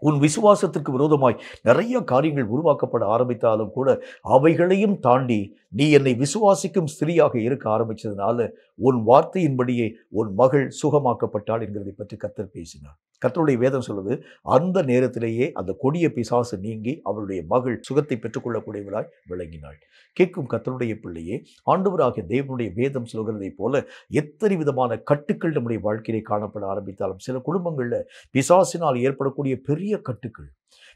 உன் விசுவாசத்திற்கு விரோதமாய் நிறைய காரியங்கள் உருவாக்கப்பட ஆரம்பித்தாலும் கூட அவைகளையும் தாண்டி நீ என்னை விசுவாசிக்கும் ஸ்திரீயாக இருக்க ஆரம்பிச்சதுனால உன் வார்த்தையின்படியே உன் மகள் சுகமாக்கப்பட்டாள் என்கிறதை பற்றி கர்த்தர் பேசினார். கர்த்தருடைய வேதம் சொல்லுது, அந்த நேரத்திலேயே அந்த கொடிய பிசாசு நீங்கி அவளுடைய மகள் சுகத்தை பெற்றுக்கொள்ளக்கூடியவளாய் விளங்கினாள். கேட்கும் கர்த்தருடைய பிள்ளையே, ஆண்டவராகிய தேவனுடைய வேதம் சொல்கிறதை போல எத்தனை விதமான கட்டுக்கள் நம்முடைய வாழ்க்கையிலே காணப்பட ஆரம்பித்தாலும், சில குடும்பங்களில் பிசாசினால் ஏற்படக்கூடிய பெரிய கட்டுக்கள்,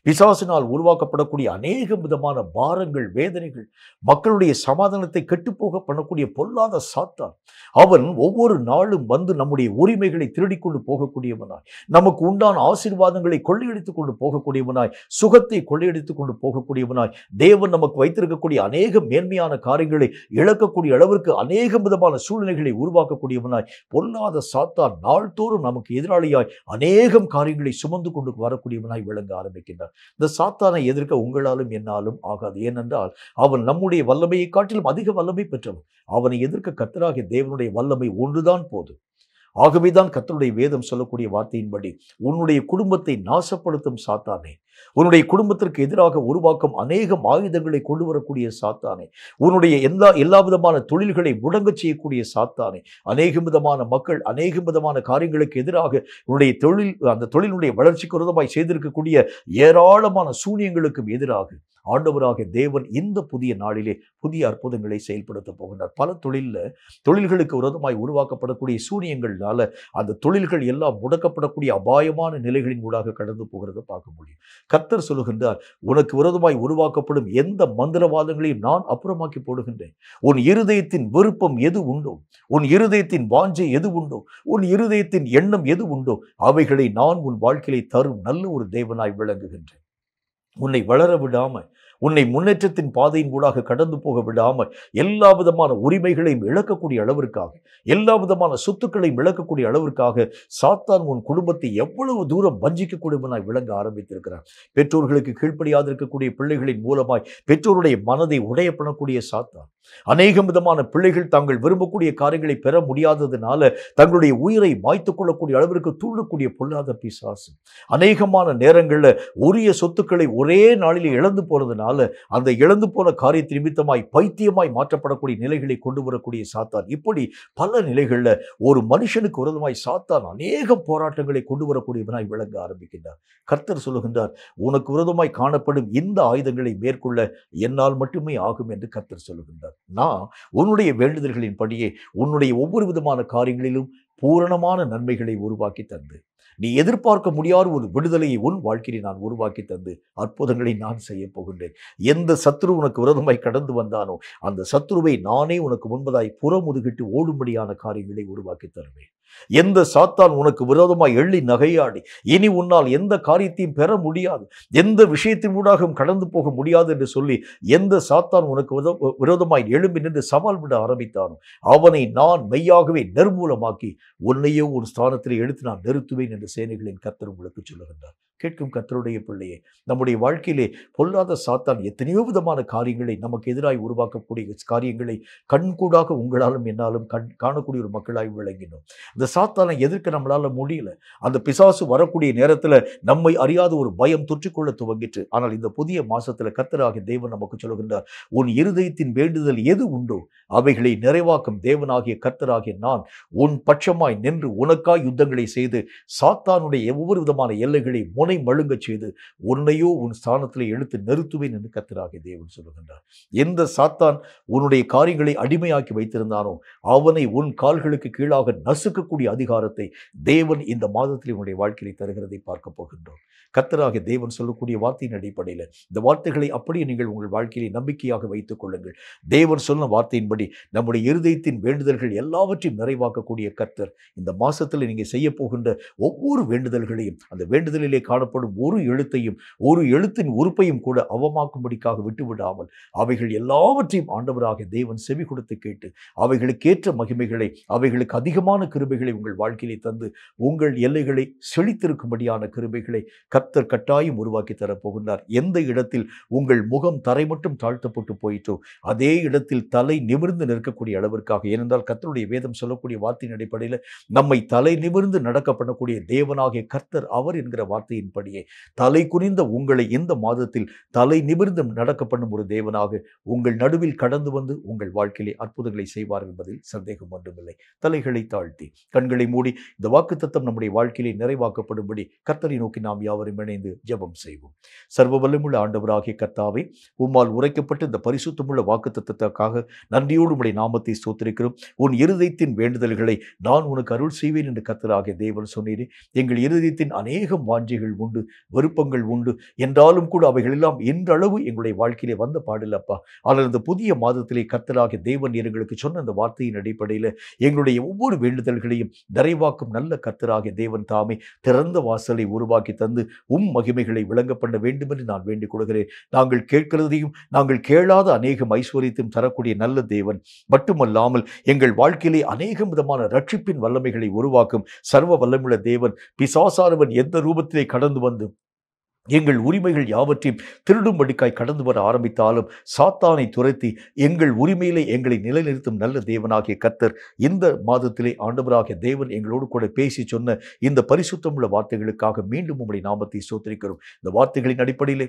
பிசாசினால் உருவாக்கப்படக்கூடிய அநேக விதமான பாரங்கள், வேதனைகள், மக்களுடைய சமாதானத்தை கெட்டுப்போக பண்ணக்கூடிய பொல்லாத சாத்தான், அவன் ஒவ்வொரு நாளும் வந்து நம்முடைய உரிமைகளை திருடிக் கொண்டு போகக்கூடியவனாய், நமக்கு உண்டான ஆசீர்வாதங்களை கொள்ளையடித்துக் கொண்டு போகக்கூடியவனாய், சுகத்தை கொள்ளையடித்துக் கொண்டு போகக்கூடியவனாய், தேவன் நமக்கு வைத்திருக்கக்கூடிய அநேக மேன்மையான காரியங்களை இழக்கக்கூடிய அளவிற்கு அநேக விதமான சூழ்நிலைகளை உருவாக்கக்கூடியவனாய் பொல்லாத சாத்தான் நாள்தோறும் நமக்கு எதிராளியாய் அநேகம் காரியங்களை சுமந்து கொண்டு வரக்கூடியவனாய் விளங்க ஆரம்பிக்கின்றார். இந்த சாத்தானை எதிர்க்க உங்களாலும் என்னாலும் ஆகாது. ஏனென்றால் அவன் நம்முடைய வல்லமையை காட்டிலும் அதிக வல்லமை பெற்றவன். அவனை எதிர்க்க கர்த்தராகிய தேவனுடைய வல்லமை ஒன்றுதான் போதும். ஆகவேதான் கர்த்தருடைய வேதம் சொல்லக்கூடிய வார்த்தையின்படி, உன்னுடைய குடும்பத்தை நாசப்படுத்தும் சாத்தானே, உன்னுடைய குடும்பத்திற்கு எதிராக உருவாக்கும் அநேகம் ஆயுதங்களை கொண்டு வரக்கூடிய சாத்தானே, உன்னுடைய எல்லா விதமான தொழில்களை முடங்க செய்யக்கூடிய சாத்தானே, அநேக விதமான மக்கள் அநேக விதமான காரியங்களுக்கு எதிராக உன்னுடைய அந்த தொழிலுடைய வளர்ச்சிக்கு விரோதமாய் செய்திருக்கக்கூடிய ஏராளமான சூனியங்களுக்கும் எதிராக ஆண்டவராகிய தேவன் இந்த புதிய நாளிலே புதிய அற்புதங்களை செயல்படுத்த போகின்றார். பல தொழில்களுக்கு விரோதமாய் உருவாக்கப்படக்கூடிய சூனியங்கள்னால அந்த தொழில்கள் எல்லாம் முடக்கப்படக்கூடிய அபாயமான நிலைகளின் ஊடாக கடந்து போகிறத பார்க்க முடியும். கர்த்தர் சொல்லுகின்றார், உனக்கு விரோதமாய் உருவாக்கப்படும் எந்த மந்திரவாதங்களையும் நான் அப்புறமாக்கி போடுகின்றேன். உன் இருதயத்தின் விருப்பம் எது உண்டோ, உன் இருதயத்தின் வாஞ்சை எது உண்டோ, உன் இருதயத்தின் எண்ணம் எது உண்டோ, அவைகளை நான் உன் வாழ்க்கையை தரும் நல்ல ஒரு தேவனாய் விளங்குகின்றேன். உன்னை வளர விடாம, உன்னை முன்னேற்றத்தின் பாதையின் ஊடாக கடந்து போக விடாமல் எல்லா விதமான உரிமைகளையும் இழக்கக்கூடிய அளவிற்காக, எல்லா விதமான சொத்துக்களையும் இழக்கக்கூடிய அளவிற்காக சாத்தான் உன் குடும்பத்தை எவ்வளவு தூரம் வஞ்சிக்கக்கூடியவனாய் விளங்க ஆரம்பித்திருக்கிறார். பெற்றோர்களுக்கு கீழ்ப்படியாது இருக்கக்கூடிய பிள்ளைகளின் மூலமாய் பெற்றோருடைய மனதை உடைய பண்ணக்கூடிய சாத்தான் அநேக விதமான பிள்ளைகள் தாங்கள் விரும்பக்கூடிய காரியங்களை பெற முடியாததுனால தங்களுடைய உயிரை மாய்த்துக் கொள்ளக்கூடிய அளவிற்கு தூண்டக்கூடிய பொல்லாத பிசாசு அநேகமான நேரங்களில் உரிய சொத்துக்களை ஒரே நாளில் இழந்து போறதுனால காரியத்தினால அந்த இழந்து போன காரியத்தின் நிமித்தமாய் பைத்தியமாய் மாற்றப்படக்கூடிய நிலைகளை கொண்டு வரக்கூடிய சாத்தான், இப்படி பல நிலைகள்ல ஒரு மனுஷனுக்கு விரோதமாய் சாத்தான் அநேக போராட்டங்களை கொண்டு வரக்கூடியவனாய் விளங்க ஆரம்பிக்கின்றார். கர்த்தர் சொல்லுகின்றார், உனக்கு விரோதமாய் காணப்படும் இந்த ஆயுதங்களை மேற்கொள்ள என்னால் மட்டுமே ஆகும் என்று கர்த்தர் சொல்லுகின்றார். நான் உன்னுடைய வேண்டுதல்களின் படியே உன்னுடைய ஒவ்வொரு விதமான காரியங்களிலும் பூரணமான நன்மைகளை உருவாக்கி தந்து, நீ எதிர்பார்க்க முடியாத ஒரு விடுதலையை உன் வாழ்க்கையை நான் உருவாக்கி தந்து அற்புதங்களை நான் செய்ய போகின்றேன். எந்த சத்துரு உனக்கு விரோதமாய் கடந்து வந்தானோ அந்த சத்துருவை நானே உனக்கு முன்பதாய் புறமுதுகிட்டு ஓடும்படியான காரியங்களை உருவாக்கி தருவேன். எந்த சாத்தான் உனக்கு விரோதமாய் எள்ளி நகையாடி இனி உன்னால் எந்த காரியத்தையும் பெற முடியாது, எந்த விஷயத்தின் ஊடாகவும் கடந்து போக முடியாது என்று சொல்லி எந்த சாத்தான் உனக்கு விரோதமாய் எழும்பி நின்று சவால் விட ஆரம்பித்தானோ அவனை நான் மெய்யாகவே நிர்மூலமாக்கி உன்னையோ ஒரு ஸ்தானத்தில் எடுத்து நான் நிறுத்துவேன் என்று சேனைகளின் கர்த்தர் உங்களுக்கு சொல்லுகின்றார். கேட்கும் கர்த்தருடைய பிள்ளையே, நம்முடைய வாழ்க்கையிலே பொல்லாத சாத்தான் எத்தனையோ விதமான காரியங்களை நமக்கு எதிராய் உருவாக்கக்கூடிய காரியங்களை கண்கூடாக உங்களாலும் என்னாலும் காணக்கூடிய ஒரு மக்களாய் விளங்கினோம். அந்த சாத்தானை எதிர்க்க நம்மளால முடியல. அந்த பிசாசு வரக்கூடிய நேரத்தில் நம்மை அறியாத ஒரு பயம் தொற்றிக்கொள்ள துவங்கிற்று. ஆனால் இந்த புதிய மாசத்துல கர்த்தராகிய தேவன் நமக்கு சொல்லுகின்றார், உன் இருதயத்தின் வேண்டுதல் எது உண்டோ அவைகளை நிறைவாக்கும் தேவனாகிய கர்த்தராகிய நான் உன் பட்சமாய் நின்று உனக்காய் யுத்தங்களை செய்து சாத்தானுடைய ஒவ்வொரு விதமான எல்லைகளை முனை மழுங்கச் செய்து உன்னையோ உன் ஸ்தானத்தில் எடுத்து நிறுத்துவேன் என்று கர்த்தராகிய தேவன் சொல்லுகின்றார். எந்த சாத்தான் உன்னுடைய காரியங்களை அடிமையாக்கி வைத்திருந்தானோ அவனை உன் கால்களுக்கு கீழாக நசுக்கக்கூடிய அதிகாரத்தை தேவன் இந்த மாதத்தில் உன்னுடைய வாழ்க்கையை தருகிறதை பார்க்க போகின்றோம். கர்த்தராகிய தேவன் சொல்லக்கூடிய வார்த்தையின் அடிப்படையில் இந்த வார்த்தைகளை அப்படியே நீங்கள் உங்கள் வாழ்க்கையை நம்பிக்கையாக வைத்துக் கொள்ளுங்கள். தேவன் சொன்ன வார்த்தையின்படி நம்முடைய இருதயத்தின் வேண்டுதல்கள் எல்லாவற்றையும் நிறைவாக்கக்கூடிய கர்த்தர் இந்த மாசத்தில் நீங்கள் செய்ய போகின்ற ஒவ்வொரு வேண்டுதல்களையும், அந்த வேண்டுதலிலே காணப்படும் ஒரு எழுத்தையும் ஒரு எழுத்தின் உறுப்பையும் கூட அவமாக்கும்படிக்காக விட்டுவிடாமல் அவைகள் எல்லாவற்றையும் ஆண்டவராக தேவன் செவி கொடுத்து கேட்டு அவைகளுக்கேற்ற மகிமைகளை, அவைகளுக்கு அதிகமான கிருபைகளை உங்கள் வாழ்க்கையிலே தந்து உங்கள் எல்லைகளை செழித்திருக்கும்படியான கிருபைகளை கர்த்தர் கட்டாயம் உருவாக்கி தரப்போகின்றார். எந்த இடத்தில் உங்கள் முகம் தரை மட்டும் தாழ்த்தப்பட்டு போயிட்டோ அதே இடத்தில் தலை நிமிர்ந்து நிற்கக்கூடிய அளவிற்காக, ஏனென்றால் கர்த்தருடைய வேதம் சொல்லக்கூடிய வார்த்தையின் அடிப்படையில் நம்மை தலை நிமிர்ந்து நடக்க பண்ணக்கூடிய தேவனாகிய கர்த்தர் அவர் என்கிற வார்த்தையின்படியே தலை குனிந்த உங்களை இந்த மாதத்தில் தலை நிமிர்ந்து நடக்க பண்ணும் ஒரு தேவனாக உங்கள் நடுவில் கடந்து வந்து உங்கள் வாழ்க்கையிலே அற்புதங்களை செய்வார் என்பதில் சந்தேகம் ஒன்றுமில்லை. தலைகளை தாழ்த்தி கண்களை மூடி இந்த வாக்குத்தத்தம் நம்முடைய வாழ்க்கையிலே நிறைவாக்கப்படும்படி கர்த்தரை நோக்கி நாம் யாவரும் இணைந்து ஜெபம் செய்வோம். சர்வ வல்லமையுள்ள ஆண்டவராகிய கர்த்தாவே, உம்மால் உரைக்கப்பட்ட இந்த பரிசுத்தமுள்ள வாக்குத்தத்தத்துக்காக நன்றியோடு உம்முடைய நாமத்தை ஸ்தோத்திரிக்கிறோம். உன் இருதயத்தின் வேண்டுதல்களை நான் உனக்கு அருள் செய்வேன் என்று கர்த்தராகிய தேவன் சொன்னீரே. எங்கள் இருதயத்தின் அநேகம் வாஞ்சைகள் உண்டு, விருப்பங்கள் உண்டு என்றாலும் கூட அவைகள் எல்லாம் இன்றளவு எங்களுடைய வாழ்க்கையிலே வந்த பாடில்லப்பா. ஆனால் இந்த புதிய மாதத்திலே கர்த்தராகிய தேவன் எங்களுக்கு சொன்ன அந்த வார்த்தையின் அடிப்படையில் எங்களுடைய ஒவ்வொரு வேண்டுதல்களையும் நிறைவாக்கும் நல்ல கர்த்தராகிய தேவன் தாமே திறந்த வாசலை உருவாக்கி தந்து மகிமைகளை விளங்க பண்ண வேண்டும் என்று நான் வேண்டிக் கொள்கிறேன். நாங்கள் கேட்கிறதையும் நாங்கள் கேளாத அநேகம் ஐஸ்வர்யத்தையும் தரக்கூடிய நல்ல தேவன் மட்டுமல்லாமல் எங்கள் வாழ்க்கையிலே அநேக விதமான ரட்சிப்பின் வல்லமைகளை உருவாக்கும் சர்வ வல்லமுள்ள தேவன், பிசாசானவன் எந்த ரூபத்திலே கடந்து வந்து எங்கள் உரிமைகள் யாவற்றையும் திருடும்படிக்காய் கடந்து வர ஆரம்பித்தாலும் சாத்தானை துரத்தி எங்கள் உரிமையிலே எங்களை நிலைநிறுத்தும் நல்ல தேவனாகிய கர்த்தர் இந்த மாதத்திலே ஆண்டவராகிய தேவன் எங்களோடு கூட பேசி சொன்ன இந்த பரிசுத்தமுள்ள வார்த்தைகளுக்காக மீண்டும் உம்முடைய நாமத்தை ஸ்தோத்திரிக்கிறோம். இந்த வார்த்தைகளின் அடிப்படையிலே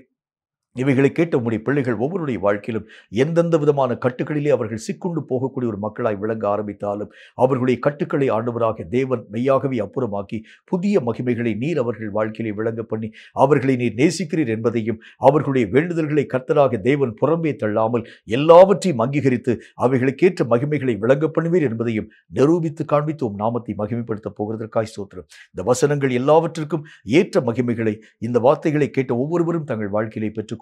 இவைகளை கேட்ட உம்முடைய பிள்ளைகள் ஒவ்வொருடைய வாழ்க்கையிலும் எந்தெந்த விதமான கட்டுக்களிலே அவர்கள் சிக்குண்டு போகக்கூடிய ஒரு மக்களாய் விளங்க ஆரம்பித்தாலும் அவர்களுடைய கட்டுக்களை ஆண்டவராக தேவன் மெய்யாகவே அப்புறமாக்கி புதிய மகிமைகளை நீர் அவர்கள் வாழ்க்கையிலே விளங்க பண்ணி அவர்களை நீர் நேசிக்கிறீர் என்பதையும் அவர்களுடைய வேண்டுதல்களை கர்த்தராக தேவன் புறம்பே தள்ளாமல் எல்லாவற்றையும் அங்கீகரித்து அவைகளுக்கேற்ற மகிமைகளை விளங்க பண்ணுவீர் என்பதையும் நிரூபித்து காண்பித்து உம் நாமத்தை மகிமைப்படுத்த போகிறதற்காய் ஸ்தோத்திரம். இந்த வசனங்கள் எல்லாவற்றிற்கும் ஏற்ற மகிமைகளை இந்த வார்த்தைகளை கேட்ட ஒவ்வொருவரும் தங்கள் வாழ்க்கையிலே பெற்றுக்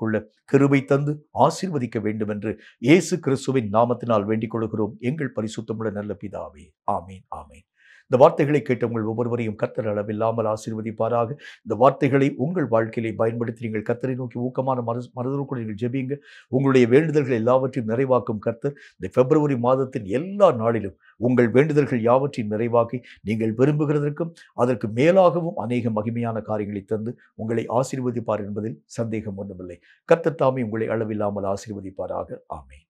கிருபை தந்து ஆசீர்வதிக்க வேண்டும் என்று இயேசு கிறிஸ்துவின் நாமத்தினால் வேண்டிக் கொள்கிறோம் எங்கள் பரிசுத்தமுள்ள நல்ல பிதாவே. ஆமீன், ஆமீன். இந்த வார்த்தைகளை கேட்ட உங்கள் ஒவ்வொருவரையும் கர்த்தர் அளவில்லாமல் ஆசீர்வதிப்பாராக. இந்த வார்த்தைகளை உங்கள் வாழ்க்கையிலே பயன்படுத்தி நீங்கள் கர்த்தரை நோக்கி ஊக்கமான மனதோடு கூட நீங்கள் ஜெபிங்க. உங்களுடைய வேண்டுதல்கள் எல்லாவற்றையும் நிறைவாக்கும் கர்த்தர் இந்த பிப்ரவரி மாதத்தின் எல்லா நாளிலும் உங்கள் வேண்டுதல்கள் யாவற்றையும் நிறைவாக்கி நீங்கள் விரும்புகிறதற்கும் அதற்கு மேலாகவும் அநேக மகிமையான காரியங்களை தந்து உங்களை ஆசீர்வதிப்பார் என்பதில் சந்தேகம் ஒன்றுமில்லை. கர்த்தர் தாமே உங்களை அளவில்லாமல் ஆசீர்வதிப்பாராக. ஆமென்.